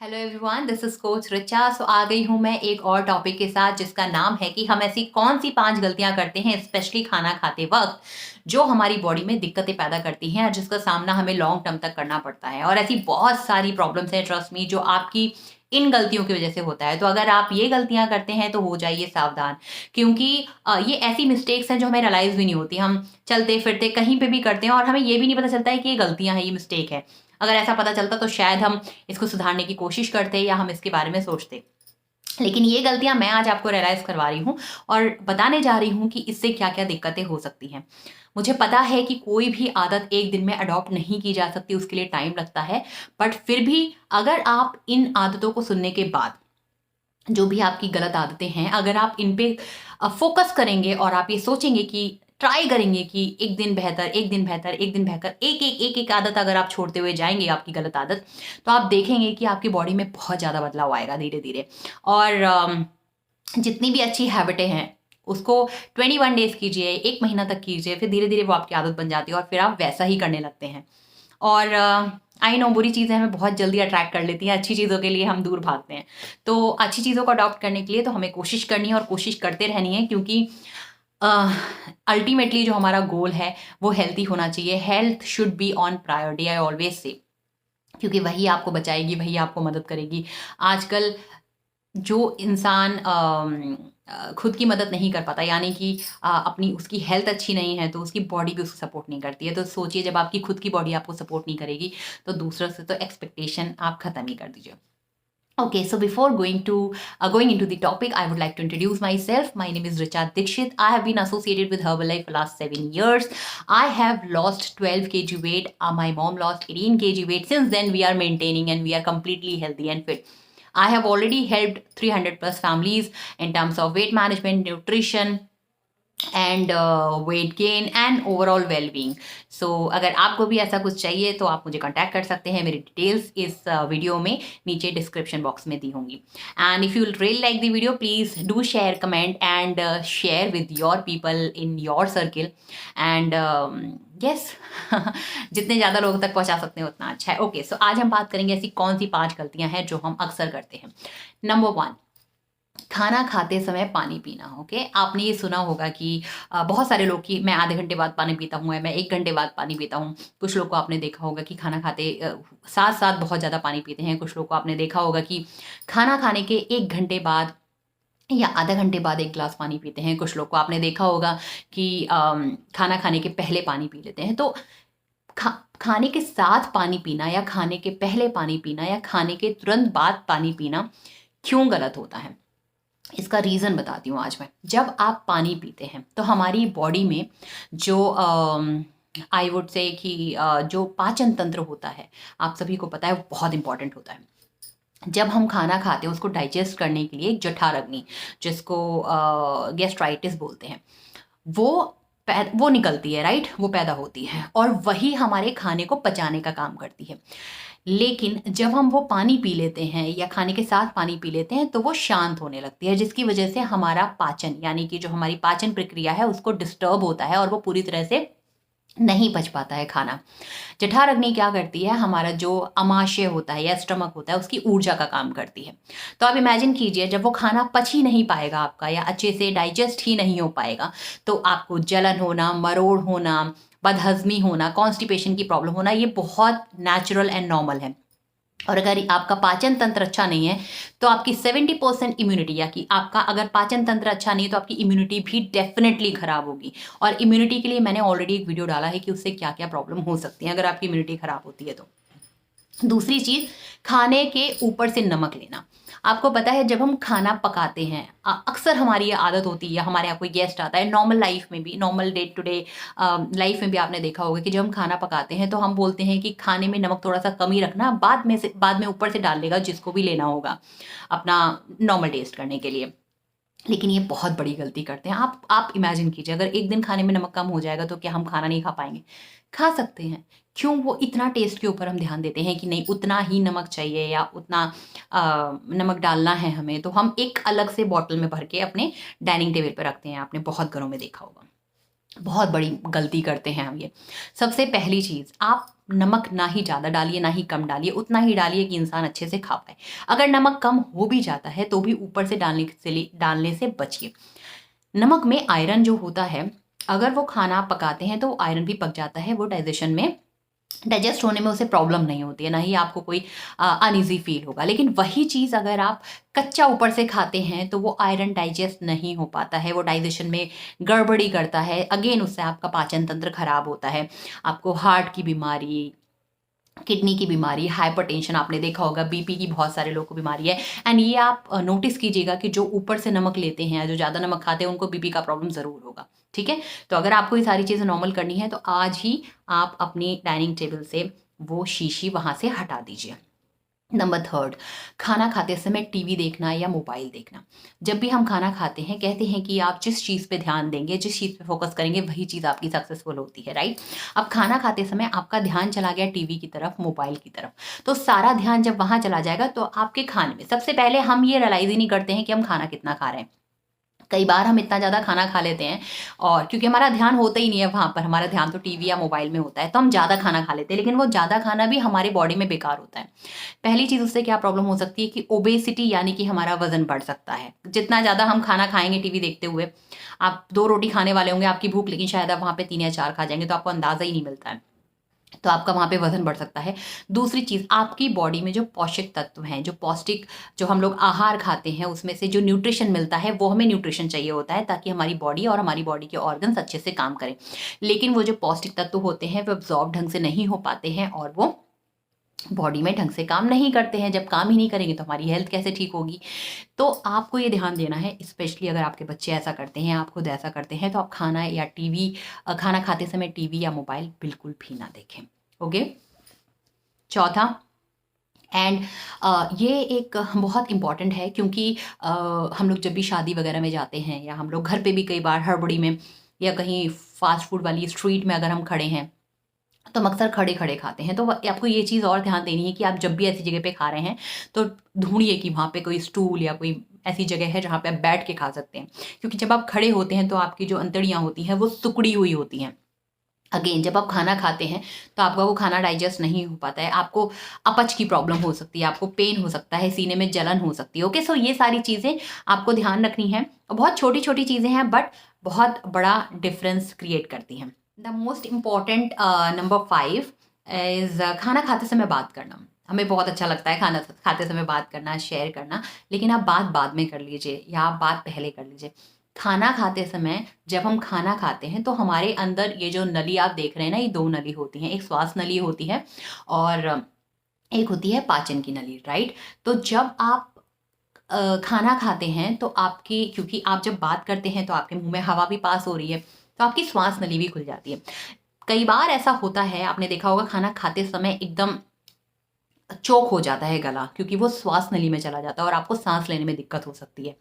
Hello everyone, this is coach Richa. So आ गई हूँ मैं एक और टॉपिक के साथ जिसका नाम है कि हम ऐसी कौन सी 5 गलतियां करते हैं स्पेशली खाना खाते वक्त जो हमारी बॉडी में दिक्कतें पैदा करती हैं और जिसका सामना हमें लॉन्ग टर्म तक करना पड़ता है। और ऐसी बहुत सारी प्रॉब्लम्स हैं, ट्रस्ट मी, जो आपकी इन गलतियों की वजह से होता है। तो अगर आप ये गलतियां करते हैं तो हो जाइए सावधान, क्योंकि ये ऐसी मिस्टेक्स हैं जो हमें रियलाइज भी नहीं होती। हम चलते फिरते कहीं पे भी करते हैं और हमें ये भी नहीं पता चलता है कि ये गलतियां हैं, ये मिस्टेक है। अगर ऐसा पता चलता तो शायद हम इसको सुधारने की कोशिश करते या हम इसके बारे में सोचते। लेकिन ये गलतियां मैं आज आपको रियलाइज करवा रही हूँ और बताने जा रही हूँ कि इससे क्या क्या दिक्कतें हो सकती हैं। मुझे पता है कि कोई भी आदत एक दिन में अडॉप्ट नहीं की जा सकती, उसके लिए टाइम लगता है। बट फिर भी अगर आप इन आदतों को सुनने के बाद, जो भी आपकी गलत आदतें हैं, अगर आप इन पे फोकस करेंगे और आप ये सोचेंगे कि ट्राई करेंगे कि एक दिन बेहतर, एक दिन बेहतर, एक दिन बेहतर, एक एक आदत अगर आप छोड़ते हुए जाएंगे, आपकी गलत आदत, तो आप देखेंगे कि आपकी बॉडी में बहुत ज़्यादा बदलाव आएगा धीरे धीरे। और जितनी भी अच्छी हैबिटें हैं उसको 21 डेज कीजिए, 1 महीना तक कीजिए, फिर धीरे धीरे वो आपकी आदत बन जाती है और फिर आप वैसा ही करने लगते हैं। और आई नो बुरी चीज़ें हमें बहुत जल्दी अट्रैक्ट कर लेती हैं, अच्छी चीज़ों के लिए हम दूर भागते हैं। तो अच्छी चीज़ों को अडॉप्ट करने के लिए तो हमें कोशिश करनी है और कोशिश करते रहनी है, क्योंकि अल्टीमेटली जो हमारा गोल है वो हेल्थी होना चाहिए। Health should be on priority, I always say, क्योंकि वही आपको बचाएगी, वही आपको मदद करेगी। आजकल जो इंसान खुद की मदद नहीं कर पाता, यानी कि अपनी उसकी हेल्थ अच्छी नहीं है, तो उसकी बॉडी भी उसको सपोर्ट नहीं करती है। तो सोचिए, जब आपकी खुद की बॉडी आपको सपोर्ट नहीं करेगी तो दूसरों से तो एक्सपेक्टेशन आप खत्म ही कर दीजिए। Okay, so before going into the topic, I would like to introduce myself. My name is Richa Dikshit. I have been associated with Herbalife for last 7 years. I have lost 12 kg weight. My mom lost 18 kg weight. Since then, we are maintaining and we are completely healthy and fit. I have already helped 300 plus families in terms of weight management, nutrition, and weight gain and overall wellbeing. So अगर आपको भी ऐसा कुछ चाहिए तो आप मुझे contact कर सकते हैं। मेरी डिटेल्स इस वीडियो में नीचे डिस्क्रिप्शन बॉक्स में दी होंगी। And if you really like the video, please do share, comment and share with your people in your circle. And yes, जितने ज़्यादा लोगों तक पहुंचा सकते हैं उतना अच्छा है। ओके, सो आज हम बात करेंगे ऐसी कौन सी 5 गलतियां हैं जो हम अक्सर करते हैं। नंबर 1, खाना खाते समय पानी पीना। ओके, आपने ये सुना होगा कि बहुत सारे लोग कि मैं आधे घंटे बाद पानी पीता हूँ, मैं 1 घंटे बाद पानी पीता हूँ। कुछ लोग को आपने देखा होगा कि खाना खाते साथ साथ बहुत ज़्यादा पानी पीते हैं। कुछ लोग को आपने देखा होगा कि खाना खाने के 1 घंटे बाद या आधा घंटे बाद 1 गिलास पानी पीते हैं। कुछ लोग को आपने देखा होगा कि खाना खाने के पहले पानी पी लेते हैं। तो खाने के साथ पानी पीना या खाने के पहले पानी पीना या खाने के तुरंत बाद पानी पीना क्यों गलत होता है, इसका रीज़न बताती हूँ आज मैं। जब आप पानी पीते हैं तो हमारी बॉडी में जो आई वुड से कि जो पाचन तंत्र होता है, आप सभी को पता है, वो बहुत इंपॉर्टेंट होता है। जब हम खाना खाते हैं उसको डाइजेस्ट करने के लिए एक जठर अग्नि, जिसको गैस्ट्राइटिस बोलते हैं, वो निकलती है, राइट, वो पैदा होती है और वही हमारे खाने को पचाने का काम करती है। लेकिन जब हम वो पानी पी लेते हैं या खाने के साथ पानी पी लेते हैं तो वो शांत होने लगती है, जिसकी वजह से हमारा पाचन, यानी कि जो हमारी पाचन प्रक्रिया है, उसको डिस्टर्ब होता है और वो पूरी तरह से नहीं पच पाता है खाना। जठर अग्नि क्या करती है, हमारा जो अमाशय होता है या स्टमक होता है, उसकी ऊर्जा का काम करती है। तो आप इमेजिन कीजिए, जब वो खाना पच ही नहीं पाएगा आपका या अच्छे से डाइजेस्ट ही नहीं हो पाएगा, तो आपको जलन होना, मरोड़ होना, बदहजमी होना, कॉन्स्टिपेशन की प्रॉब्लम होना, ये बहुत नेचुरल एंड नॉर्मल है। और अगर आपका पाचन तंत्र अच्छा नहीं है तो आपकी 70% इम्यूनिटी, या कि आपका अगर पाचन तंत्र अच्छा नहीं है तो आपकी इम्यूनिटी भी डेफिनेटली खराब होगी। और इम्यूनिटी के लिए मैंने ऑलरेडी एक वीडियो डाला है कि उससे क्या क्या प्रॉब्लम हो सकती है अगर आपकी इम्यूनिटी खराब होती है तो। दूसरी चीज, खाने के ऊपर से नमक लेना। आपको पता है, जब हम खाना पकाते हैं, अक्सर हमारी ये आदत होती है, हमारे यहाँ कोई गेस्ट आता है, नॉर्मल लाइफ में भी, normal day to day life में भी आपने देखा होगा कि जब हम खाना पकाते हैं तो हम बोलते हैं कि खाने में नमक थोड़ा सा कम ही रखना, बाद में ऊपर से डाल लेगा जिसको भी लेना होगा अपना नॉर्मल टेस्ट करने के लिए। लेकिन ये बहुत बड़ी गलती करते हैं। आप इमेजिन कीजिए, अगर एक दिन खाने में नमक कम हो जाएगा तो क्या हम खाना नहीं खा पाएंगे? खा सकते हैं। क्यों वो इतना टेस्ट के ऊपर हम ध्यान देते हैं कि नहीं, उतना ही नमक चाहिए या उतना नमक डालना है हमें, तो हम एक अलग से बॉटल में भर के अपने डाइनिंग टेबल पर रखते हैं। आपने बहुत घरों में देखा होगा। बहुत बड़ी गलती करते हैं हम ये। सबसे पहली चीज़, आप नमक ना ही ज़्यादा डालिए ना ही कम डालिए, उतना ही डालिए कि इंसान अच्छे से खा पाए। अगर नमक कम हो भी जाता है तो भी ऊपर से डालने से बचिए। नमक में आयरन जो होता है, अगर वो खाना आप पकाते हैं तो आयरन भी पक जाता है, वो डाइजेस्ट होने में उसे प्रॉब्लम नहीं होती है, ना ही आपको कोई अनईजी फील होगा। लेकिन वही चीज़ अगर आप कच्चा ऊपर से खाते हैं तो वो आयरन डाइजेस्ट नहीं हो पाता है, वो डाइजेशन में गड़बड़ी करता है। अगेन उससे आपका पाचन तंत्र खराब होता है, आपको हार्ट की बीमारी, किडनी की बीमारी, हाइपरटेंशन, आपने देखा होगा बीपी की बहुत सारे लोगों को बीमारी है। एंड ये आप नोटिस कीजिएगा कि जो ऊपर से नमक लेते हैं, जो ज़्यादा नमक खाते हैं, उनको बीपी का प्रॉब्लम ज़रूर होगा। ठीक है, तो अगर आपको ये सारी चीज़ें नॉर्मल करनी है तो आज ही आप अपनी डाइनिंग टेबल से वो शीशी वहाँ से हटा दीजिए। नंबर थर्ड, खाना खाते समय टीवी देखना या मोबाइल देखना। जब भी हम खाना खाते हैं, कहते हैं कि आप जिस चीज़ पे ध्यान देंगे, जिस चीज़ पे फोकस करेंगे, वही चीज़ आपकी सक्सेसफुल होती है, राइट। अब खाना खाते समय आपका ध्यान चला गया टीवी की तरफ, मोबाइल की तरफ, तो सारा ध्यान जब वहाँ चला जाएगा तो आपके खाने में, सबसे पहले हम ये रियलाइज़ ही नहीं करते हैं कि हम खाना कितना खा रहे हैं। कई बार हम इतना ज़्यादा खाना खा लेते हैं, और क्योंकि हमारा ध्यान होता ही नहीं है वहाँ पर, हमारा ध्यान तो टीवी या मोबाइल में होता है, तो हम ज़्यादा खाना खा लेते हैं, लेकिन वो ज़्यादा खाना भी हमारी बॉडी में बेकार होता है। पहली चीज़, उससे क्या प्रॉब्लम हो सकती है कि ओबेसिटी, यानी कि हमारा वजन बढ़ सकता है। जितना ज़्यादा हम खाना खाएंगे टीवी देखते हुए, आप 2 रोटी खाने वाले होंगे आपकी भूख, लेकिन शायद आप वहाँ पे 3 या 4 खा जाएंगे, तो आपको अंदाज़ा ही नहीं मिलता है, तो आपका वहाँ पे वज़न बढ़ सकता है। दूसरी चीज़, आपकी बॉडी में जो पोषक तत्व हैं, जो पौष्टिक, जो हम लोग आहार खाते हैं, उसमें से जो न्यूट्रिशन मिलता है, वो हमें न्यूट्रिशन चाहिए होता है ताकि हमारी बॉडी और हमारी बॉडी के ऑर्गन्स अच्छे से काम करें। लेकिन वो जो पौष्टिक तत्व होते हैं, वो अब्ज़ॉर्ब ढंग से नहीं हो पाते हैं और वो बॉडी में ढंग से काम नहीं करते हैं। जब काम ही नहीं करेंगे तो हमारी हेल्थ कैसे ठीक होगी? तो आपको ये ध्यान देना है, स्पेशली अगर आपके बच्चे ऐसा करते हैं, आप खुद ऐसा करते हैं, तो आप खाना खाते समय टीवी या मोबाइल बिल्कुल भी ना देखें। ओके। चौथा, एंड ये एक बहुत इम्पॉर्टेंट है, क्योंकि हम लोग जब भी शादी वगैरह में जाते हैं, या हम लोग घर पे भी कई बार हड़बड़ी में, या कहीं फास्ट फूड वाली स्ट्रीट में अगर हम खड़े हैं, तो हम अक्सर खड़े-खड़े खाते हैं। तो आपको ये चीज़ और ध्यान देनी है कि आप जब भी ऐसी जगह पे खा रहे हैं, तो ढूँढिए कि वहाँ पे कोई स्टूल या कोई ऐसी जगह है जहाँ पे आप बैठ के खा सकते हैं। क्योंकि जब आप खड़े होते हैं तो आपकी जो अंतड़ियाँ होती हैं वो सिकुड़ी हुई होती हैं। अगेन जब आप खाना खाते हैं तो आपका वो खाना डाइजेस्ट नहीं हो पाता है, आपको अपच की प्रॉब्लम हो सकती है, आपको पेन हो सकता है, सीने में जलन हो सकती है। ओके, सो ये सारी चीज़ें आपको ध्यान रखनी है, और बहुत छोटी-छोटी चीज़ें हैं, बट बहुत बड़ा डिफरेंस क्रिएट करती हैं। The most important number 5 is खाना खाते समय बात करना। हमें बहुत अच्छा लगता है खाना खाते समय बात करना, शेयर करना, लेकिन आप बात बाद में कर लीजिए या आप बात पहले कर लीजिए। खाना खाते समय, जब हम खाना खाते हैं तो हमारे अंदर ये जो नली आप देख रहे हैं ना, ये 2 नली होती हैं। एक श्वास नली होती है और एक होती है पाचन की नली, राइट? तो जब आप खाना खाते हैं तो आपकी, क्योंकि आप जब बात करते हैं तो आपके मुँह में हवा भी पास हो रही है, तो आपकी श्वास नली भी खुल जाती है। कई बार ऐसा होता है, आपने देखा होगा खाना खाते समय एकदम चोक हो जाता है गला, क्योंकि वो श्वास नली में चला जाता है और आपको साँस लेने में दिक्कत हो सकती है।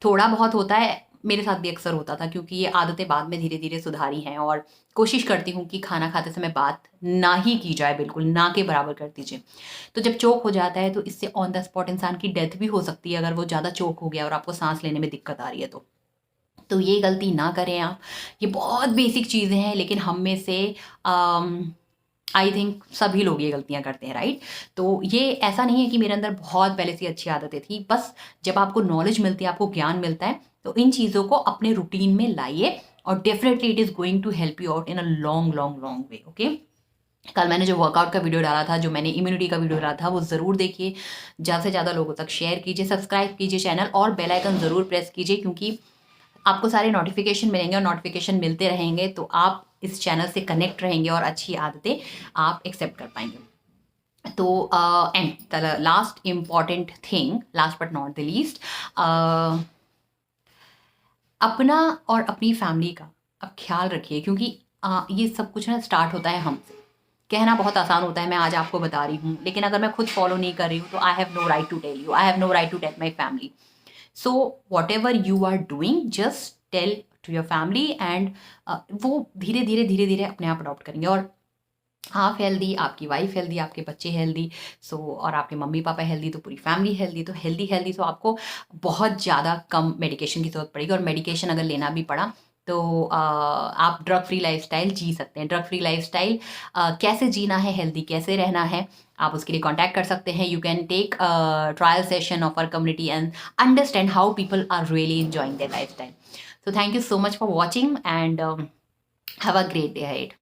थोड़ा बहुत होता है, मेरे साथ भी अक्सर होता था, क्योंकि ये आदतें बाद में धीरे-धीरे सुधारी हैं, और कोशिश करती हूँ कि खाना खाते समय बात ना ही की जाए, बिल्कुल ना के बराबर कर दीजिए। तो जब चोक हो जाता है तो इससे ऑन द स्पॉट इंसान की डेथ भी हो सकती है, अगर वो ज़्यादा चोक हो गया और आपको साँस लेने में दिक्कत आ रही है तो। तो ये गलती ना करें आप। ये बहुत बेसिक चीज़ें हैं, लेकिन हम में से आई थिंक सभी लोग ये गलतियाँ करते हैं, राइट? तो ये ऐसा नहीं है कि मेरे अंदर बहुत पहले से अच्छी आदतें थी, बस जब आपको नॉलेज मिलती है, आपको ज्ञान मिलता है, तो इन चीज़ों को अपने रूटीन में लाइए, और definitely it is going to help you out in a long long long way. Okay, कल मैंने जो वर्कआउट का वीडियो डाला था, जो मैंने इम्यूनिटी का वीडियो डाला था, वो ज़रूर देखिए, ज़्यादा से ज़्यादा लोगों तक शेयर कीजिए, सब्सक्राइब कीजिए चैनल, और बेल आइकन ज़रूर प्रेस कीजिए, क्योंकि आपको सारे नोटिफिकेशन मिलेंगे, और नोटिफिकेशन मिलते रहेंगे तो आप इस चैनल से कनेक्ट रहेंगे और अच्छी आदतें आप एक्सेप्ट कर पाएंगे। तो and the last important thing, last but not the least, अपना और अपनी फैमिली का आप ख्याल रखिए, क्योंकि ये सब कुछ ना स्टार्ट होता है हमसे। कहना बहुत आसान होता है, मैं आज आपको बता रही हूँ, लेकिन अगर मैं खुद फॉलो नहीं कर रही हूँ तो I have no right to tell you, I have no right to tell my family. So whatever you are doing, just tell to your family, and वो धीरे धीरे अपने आप अडॉप्ट करेंगे, और आप हेल्दी, आपकी वाइफ हेल्दी, आपके बच्चे हेल्दी, सो और आपके मम्मी पापा हेल्दी, तो पूरी फैमिली हेल्दी। तो हेल्दी हेल्दी तो आपको बहुत ज़्यादा कम मेडिकेशन की ज़रूरत पड़ेगी, और मेडिकेशन अगर लेना भी पड़ा तो आप ड्रग फ्री लाइफस्टाइल जी सकते हैं। ड्रग फ्री लाइफस्टाइल कैसे जीना है, हेल्दी कैसे रहना है, आप उसके लिए कॉन्टैक्ट कर सकते हैं। You can take trial session of our community and understand how people are really enjoying their lifestyle. So thank you so much for watching and have a great day ahead.